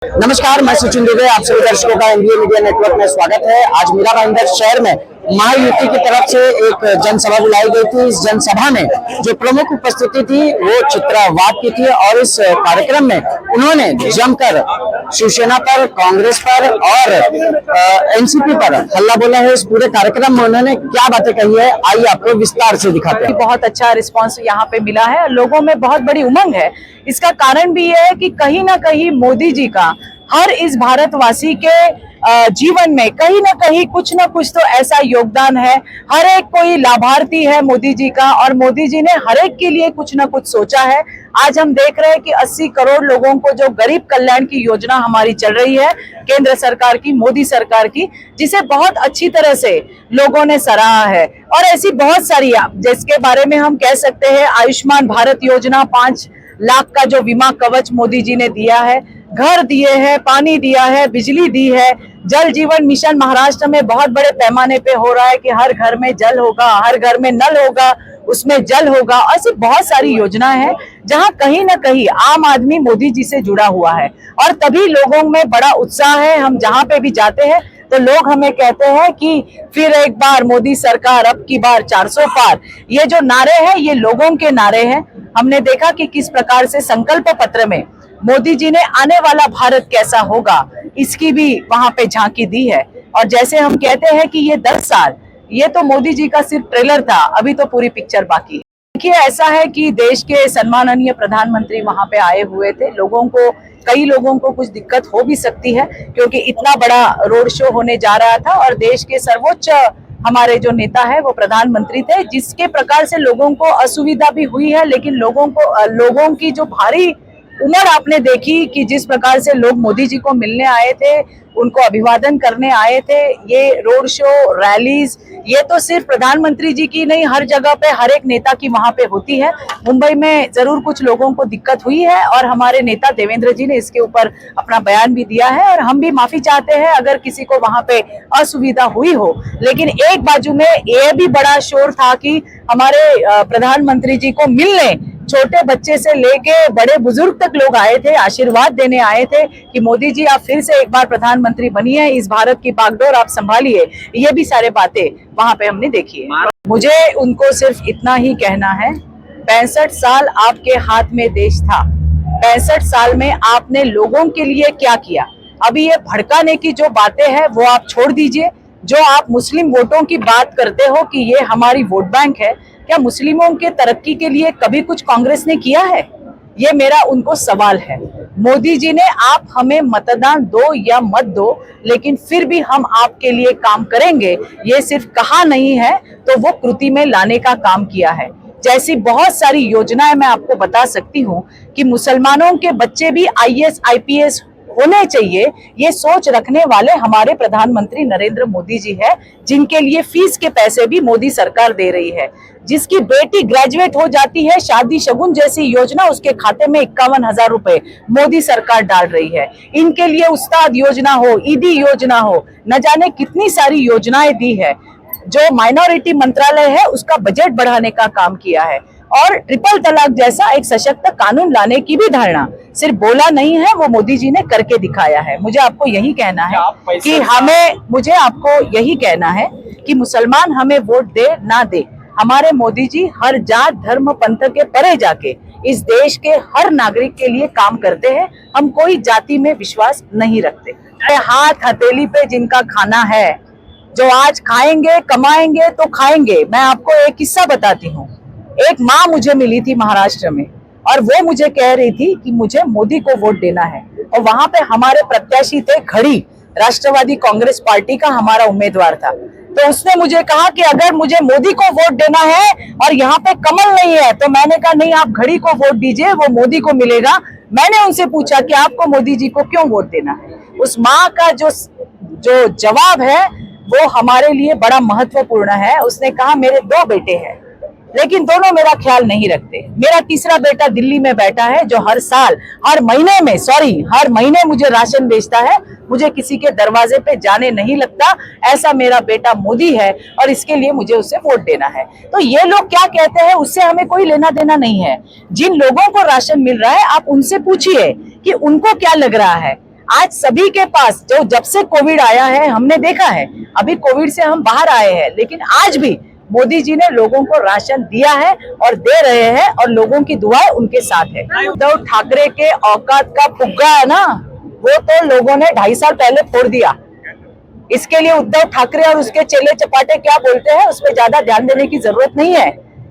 नमस्कार, मैं सचिन दुबे। आप सभी दर्शकों का एनबीए मीडिया नेटवर्क में स्वागत है। आज मीरा भाईंदर शहर में महायुति की तरफ से एक जनसभा बुलाई गई थी। इस जनसभा में जो प्रमुख उपस्थिति थी वो चित्रा वाघ की थी और इस कार्यक्रम में उन्होंने जमकर शिवसेना पर, कांग्रेस पर और एनसीपी पर हल्ला बोला है। इस पूरे कार्यक्रम में उन्होंने क्या बातें कही है, आइए आपको विस्तार से दिखाते हैं। बहुत अच्छा रिस्पांस यहाँ पे मिला है, लोगों में बहुत बड़ी उमंग है। इसका कारण भी यह है कि कहीं ना कहीं मोदी जी का हर इस भारतवासी के जीवन में कहीं ना कहीं कुछ ना कुछ तो ऐसा योगदान है। हर एक कोई लाभार्थी है मोदी जी का, और मोदी जी ने हर एक के लिए कुछ ना कुछ सोचा है। आज हम देख रहे हैं कि 80 करोड़ लोगों को जो गरीब कल्याण की योजना हमारी चल रही है केंद्र सरकार की, मोदी सरकार की, जिसे बहुत अच्छी तरह से लोगों ने सराहा है। और ऐसी बहुत सारी जिसके बारे में हम कह सकते हैं, आयुष्मान भारत योजना, 5 लाख का जो बीमा कवच मोदी जी ने दिया है, घर दिए हैं, पानी दिया है, बिजली दी है, जल जीवन मिशन महाराष्ट्र में बहुत बड़े पैमाने पे हो रहा है कि हर घर में जल होगा, हर घर में नल होगा, उसमें जल होगा। ऐसी बहुत सारी योजनाएं हैं जहां कहीं ना कहीं आम आदमी मोदी जी से जुड़ा हुआ है और तभी लोगों में बड़ा उत्साह है। हम जहां पे भी जाते हैं तो लोग हमें कहते हैं कि फिर एक बार मोदी सरकार, अब की बार 400 पार। ये जो नारे हैं ये लोगों के नारे हैं। हमने देखा कि किस प्रकार से संकल्प पत्र में मोदी जी ने आने वाला भारत कैसा होगा इसकी भी वहां पे झांकी दी है। और जैसे हम कहते हैं कि ये 10 साल, ये तो मोदी जी का सिर्फ ट्रेलर था, अभी तो पूरी पिक्चर बाकी है। देखिए, ऐसा है कि देश के सम्माननीय प्रधानमंत्री वहां पे आए हुए थे। कई लोगों को कुछ दिक्कत हो भी सकती है क्योंकि इतना बड़ा रोड शो होने जा रहा था और देश के सर्वोच्च हमारे जो नेता है वो प्रधानमंत्री थे, जिसके प्रकार से लोगों को असुविधा भी हुई है। लेकिन लोगों की जो भारी उमड़ आपने देखी कि जिस प्रकार से लोग मोदी जी को मिलने आए थे, उनको अभिवादन करने आए थे। ये रोड शो, रैलीज, ये तो सिर्फ प्रधानमंत्री जी की नहीं, हर जगह पे हर एक नेता की वहां पे होती है। मुंबई में जरूर कुछ लोगों को दिक्कत हुई है और हमारे नेता देवेंद्र जी ने इसके ऊपर अपना बयान भी दिया है और हम भी माफी चाहते हैं अगर किसी को वहां पे असुविधा हुई हो। लेकिन एक बाजू में ये भी बड़ा शोर था कि हमारे प्रधानमंत्री जी को मिलने छोटे बच्चे से लेके बड़े बुजुर्ग तक लोग आए थे, आशीर्वाद देने आए थे कि मोदी जी आप फिर से एक बार प्रधानमंत्री बनिए, इस भारत की बागडोर आप संभालिए। ये भी सारे बातें वहां पे हमने देखी है। मुझे उनको सिर्फ इतना ही कहना है, 65 साल आपके हाथ में देश था, 65 साल में आपने लोगों के लिए क्या किया। अभी ये भड़काने की जो बातें हैं वो आप छोड़ दीजिए। जो आप मुस्लिम वोटों की बात करते हो कि ये हमारी वोट बैंक है, क्या मुस्लिमों के तरक्की के लिए कभी कुछ कांग्रेस ने किया है? ये मेरा उनको सवाल है। मोदी जी ने आप हमें मतदान दो या मत दो, लेकिन फिर भी हम आपके लिए काम करेंगे, ये सिर्फ कहा नहीं है तो वो कृति में लाने का काम किया है। जैसी बहुत सारी योजनाएं मैं आपको बता सकती हूँ कि मुसलमानों के बच्चे भी IAS IPS होने चाहिए, ये सोच रखने वाले हमारे प्रधानमंत्री नरेंद्र मोदी जी है, जिनके लिए फीस के पैसे भी मोदी सरकार दे रही है। जिसकी बेटी ग्रेजुएट हो जाती है, शादी शगुन जैसी योजना उसके खाते में 51,000 रुपए मोदी सरकार डाल रही है। इनके लिए उस्ताद योजना हो, ईदी योजना हो, न जाने कितनी सारी योजनाएं दी है। जो माइनॉरिटी मंत्रालय है उसका बजट बढ़ाने का काम किया है और ट्रिपल तलाक जैसा एक सशक्त कानून लाने की भी धारणा सिर्फ बोला नहीं है, वो मोदी जी ने करके दिखाया है। मुझे आपको यही कहना है कि मुसलमान हमें वोट दे ना दे, हमारे मोदी जी हर जात धर्म पंथ के परे जाके इस देश के हर नागरिक के लिए काम करते हैं। हम कोई जाति में विश्वास नहीं रखते। हाथ हथेली पे जिनका खाना है, जो आज खाएंगे कमाएंगे तो खाएंगे। मैं आपको एक किस्सा बताती हूँ। एक माँ मुझे मिली थी महाराष्ट्र में और वो मुझे कह रही थी कि मुझे मोदी को वोट देना है, और वहां पे हमारे प्रत्याशी थे खड़ी, राष्ट्रवादी कांग्रेस पार्टी का हमारा उम्मीदवार था। तो उसने मुझे कहा कि अगर मुझे मोदी को वोट देना है और यहाँ पे कमल नहीं है, तो मैंने कहा नहीं, आप घड़ी को वोट दीजिए, वो मोदी को मिलेगा। मैंने उनसे पूछा कि आपको मोदी जी को क्यों वोट देना है। उस माँ का जो जवाब है वो हमारे लिए बड़ा महत्वपूर्ण है। उसने कहा मेरे 2 बेटे हैं, लेकिन दोनों मेरा ख्याल नहीं रखते। मेरा तीसरा बेटा दिल्ली में बैठा है जो हर महीने मुझे राशन बेचता है। मुझे किसी के दरवाजे पे जाने नहीं लगता। ऐसा मेरा बेटा मोदी है और इसके लिए मुझे उसे वोट देना है। तो ये लोग क्या कहते हैं उससे हमें कोई लेना देना नहीं है। जिन लोगों को राशन मिल रहा है आप उनसे पूछिए कि उनको क्या लग रहा है। आज सभी के पास जो जब से कोविड आया है हमने देखा है, अभी कोविड से हम बाहर आए हैं, लेकिन आज भी मोदी जी ने लोगों को राशन दिया है और दे रहे हैं और लोगों की दुआएं उनके साथ है। उद्धव ठाकरे के औकात का फुग्गा है ना, वो तो लोगों ने 2.5 साल पहले फोड़ दिया। इसके लिए उद्धव ठाकरे और उसके चेले चपाटे क्या बोलते हैं उस पर ज्यादा ध्यान देने की जरूरत नहीं है।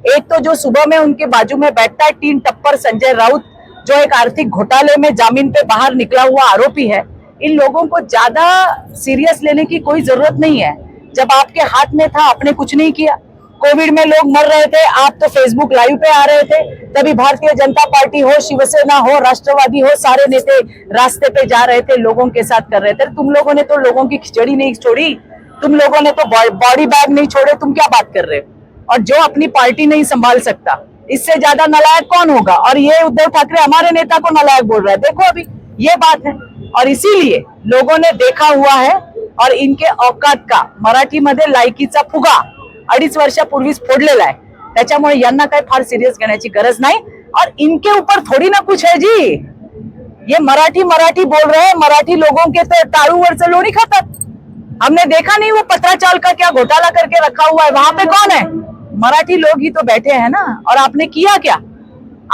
एक तो जो सुबह में उनके बाजू में बैठता है तीन टप्पर संजय राउत, जो एक आर्थिक घोटाले में जामीन पे बाहर निकला हुआ आरोपी है, इन लोगों को ज्यादा सीरियस लेने की कोई जरूरत नहीं है। जब आपके हाथ में था आपने कुछ नहीं किया। कोविड में लोग मर रहे थे, आप तो फेसबुक लाइव पे आ रहे थे, तभी भारतीय जनता पार्टी हो, शिवसेना हो, राष्ट्रवादी हो, सारे नेता रास्ते पे जा रहे थे, लोगों के साथ कर रहे थे। तुम लोगों ने तो लोगों की खिचड़ी नहीं छोड़ी, तुम लोगों ने तो बॉडी बैग नहीं छोड़े, तुम क्या बात कर रहे हो? और जो अपनी पार्टी नहीं संभाल सकता, इससे ज्यादा नालायक कौन होगा? और ये उद्धव ठाकरे हमारे नेता को नालायक बोल रहा है। देखो अभी ये बात है, और इसीलिए लोगों ने देखा हुआ है और इनके औकात का मराठीमध्ये लायकीचा फुगा 2.5 वर्षापूर्वीच फोडलेला आहे। त्याच्यामुळे यांना काही फार सिरियस घेण्याची गरज नाही और इनके ऊपर थोड़ी ना कुछ है जी। ये मराठी बोल रहे हैं, मराठी लोगों के तो टाळूवरचं लोणी खातात। हमने देखा नहीं वो पत्राचाल का क्या घोटाला करके रखा हुआ है, वहां पे कौन है? मराठी लोग ही तो बैठे हैं ना। और आपने किया क्या?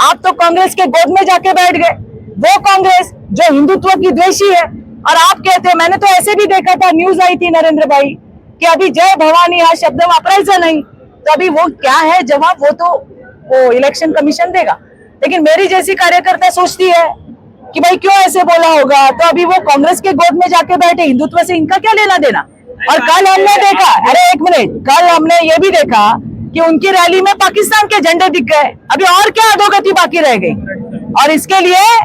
आप तो कांग्रेस के गोद में जाके बैठ गए, वो कांग्रेस जो हिंदुत्व की द्वेषी है। और आप कहते हैं, मैंने तो ऐसे भी देखा था, न्यूज आई थी नरेंद्र भाई, कि अभी जय भवानी हा शब्द वापरायचा नहीं, तो अभी वो क्या है जवाब, वो इलेक्शन कमीशन देगा। लेकिन मेरी जैसी कार्यकर्ता सोचती है कि भाई क्यों ऐसे बोला होगा, तो अभी वो कांग्रेस के गोद में जाके बैठे, हिंदुत्व से इनका क्या लेना देना। और कल हमने देखा, अरे एक मिनट, कल हमने ये भी देखा कि उनकी रैली में पाकिस्तान के झंडे दिख गए। अभी और क्या अधोगति बाकी रह गई? और इसके लिए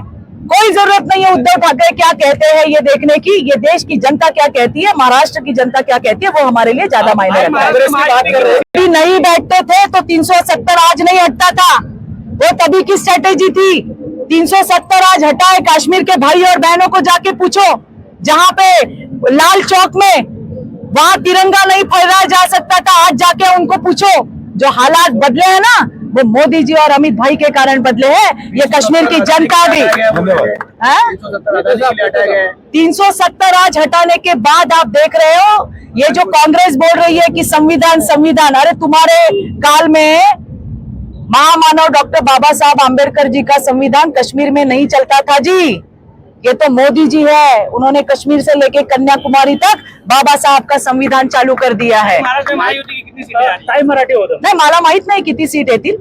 कोई जरूरत नहीं है उद्धव ठाकरे क्या कहते हैं ये देखने की, ये देश की जनता क्या कहती है, महाराष्ट्र की जनता क्या कहती है, वो हमारे लिए ज्यादा मायने रखता है। नहीं बैठते थे तो 370 आज नहीं हटता था, वो तभी की स्ट्रेटेजी थी। 370 आज हटाए, कश्मीर के भाई और बहनों को जाके पूछो, जहां पे लाल चौक में वहां तिरंगा नहीं फहराया जा सकता था, आज जाके उनको पूछो। जो हालात बदले हैं ना, वो मोदी जी और अमित भाई के कारण बदले हैं। ये कश्मीर की जनता भी 370 आज हटाने के बाद आप देख रहे हो, ये जो कांग्रेस बोल रही है कि संविधान, अरे तुम्हारे काल में महामानव डॉक्टर बाबा साहब आम्बेडकर जी का संविधान कश्मीर में नहीं चलता था जी। ये तो मोदी जी है, उन्होंने कश्मीर से लेके कन्याकुमारी तक बाबा साहब का संविधान चालू कर दिया है। नाही मला माहित नाही किती सीट येतील,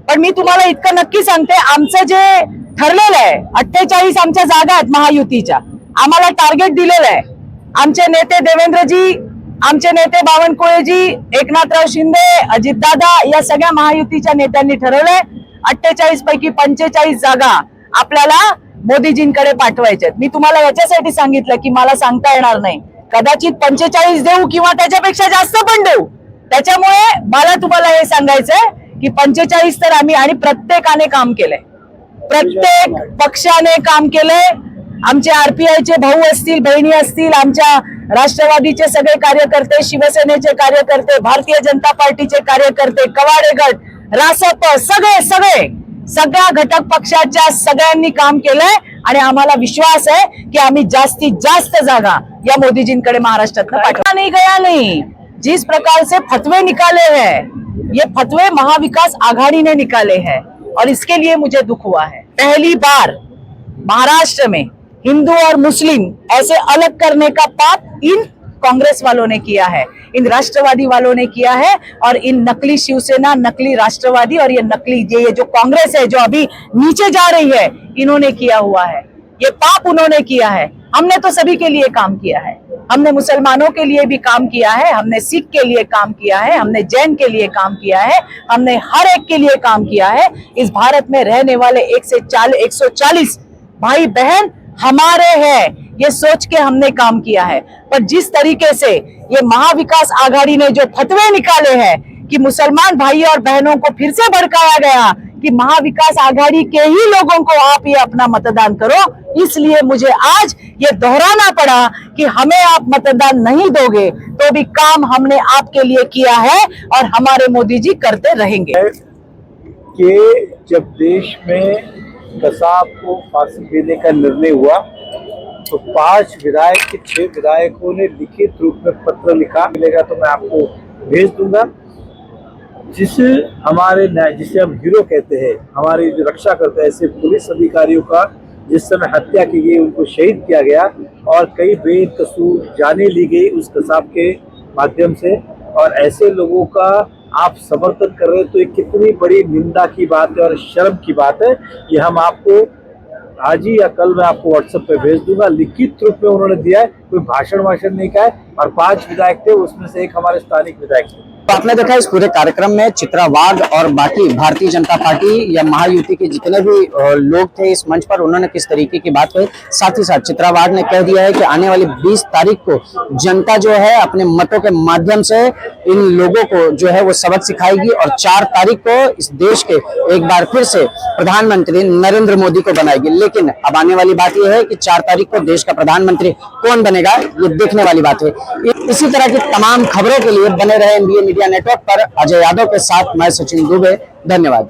पण मी तुम्हाला इतकं नक्की सांगते, आमचं जे ठरलेलं आहे 48 आमच्या जागा आहेत महायुतीच्या, आम्हाला टार्गेट दिलेलं आहे। आमचे नेते देवेंद्रजी, आमचे नेते बावनकुळेजी, एकनाथराव शिंदे, अजितदादा या सगळ्या महायुतीच्या नेत्यांनी ठरवलंय 48 पैकी 45 जागा आपल्याला मोदीजींकडे पाठवायचे। मी तुम्हाला याच्यासाठी सांगितलं की मला सांगता येणार नाही, कदाचित 45 देऊ किंवा त्याच्यापेक्षा जास्त पण देऊ। त्याच्यामुळे मला तुम्हाला हे सांगायचंय की 45 तर आम्ही, आणि प्रत्येकाने काम केलंय, प्रत्येक पक्षाने काम केलंय। आमचे आरपीआयचे भाऊ असतील, बहिणी असतील, आमच्या राष्ट्रवादीचे सगळे कार्यकर्ते, शिवसेनेचे कार्यकर्ते, भारतीय जनता पार्टीचे कार्यकर्ते, कवाडे गट, रासप, सगळ्या घटक पक्षाच्या सगळ्यांनी काम केलंय आणि आम्हाला विश्वास है कि आम्ही जास्तीत जास्त जागा या मोदीजींकडे महाराष्ट्रात पाठवा नहीं गया नहीं। जिस प्रकार से फतवे निकाले हैं, ये फतवे महाविकास आघाड़ी ने निकाले हैं और इसके लिए मुझे दुख हुआ है। पहली बार महाराष्ट्र में हिंदू और मुस्लिम ऐसे अलग करने का पाप इन कांग्रेस वालों ने किया है, इन राष्ट्रवादी वालों ने किया है, और इन नकली शिवसेना, नकली राष्ट्रवादी और ये नकली ये जो कांग्रेस है जो अभी नीचे जा रही है, इन्होंने किया हुआ है। ये पाप उन्होंने किया है। हमने तो सभी के लिए काम किया है, हमने मुसलमानों के लिए भी काम किया है, हमने सिख के लिए काम किया है, हमने जैन के लिए काम किया है, हमने हर एक के लिए काम किया है। इस भारत में रहने वाले 140 भाई बहन हमारे हैं, ये सोच के हमने काम किया है। पर जिस तरीके से ये महाविकास आघाड़ी ने जो फतवे निकाले हैं कि मुसलमान भाई और बहनों को फिर से भड़काया गया कि महाविकास आघाड़ी के ही लोगों को आप ये अपना मतदान करो, इसलिए मुझे आज ये दोहराना पड़ा कि हमें आप मतदान नहीं दोगे तो भी काम हमने आपके लिए किया है और हमारे मोदी जी करते रहेंगे। कि जब देश में कसाब को फांसी देने का निर्णय हुआ तो 5 विधायक के 6 विधायकों ने लिखित रूप में पत्र लिखा, मिलेगा तो मैं आपको भेज दूंगा, जिसे हम हीरो कहते हैं, हमारी जो रक्षा करते हैं, ऐसे पुलिस अधिकारियों का जिस समय हत्या की गई, उनको शहीद किया गया और कई बेकसूर जानें ली गई उस कसाब के माध्यम से, और ऐसे लोगों का आप समर्थन कर रहे हैं तो ये कितनी बड़ी निंदा की बात है और शर्म की बात है। ये हम आपको आज ही या कल मैं आपको व्हाट्सएप पे भेज दूंगा, लिखित रूप में उन्होंने दिया है, कोई भाषण नहीं कहा है। और 5 विधायक थे, उसमें से एक हमारे स्थानिक विधायक थे। तो आपने देखा इस पूरे कार्यक्रम में चित्रा वाघ और बाकी भारतीय जनता पार्टी या महायुति के जितने भी लोग थे इस मंच पर, उन्होंने किस तरीके की बात कही। साथ ही साथ चित्रा वाघ ने कह दिया है कि आने वाली 20 तारीख को जनता जो है अपने मतों के माध्यम से इन लोगों को जो है वो सबक सिखाएगी और 4 तारीख को इस देश के एक बार फिर से प्रधानमंत्री नरेंद्र मोदी को बनाएगी। लेकिन अब आने वाली बात यह है कि 4 तारीख को देश का प्रधानमंत्री कौन बनेगा, ये देखने वाली बात है। इसी तरह की तमाम खबरों के लिए बने रहे एनबीए मीडिया नेटवर्क पर। अजय यादव के साथ मैं सचिन दुबे, धन्यवाद।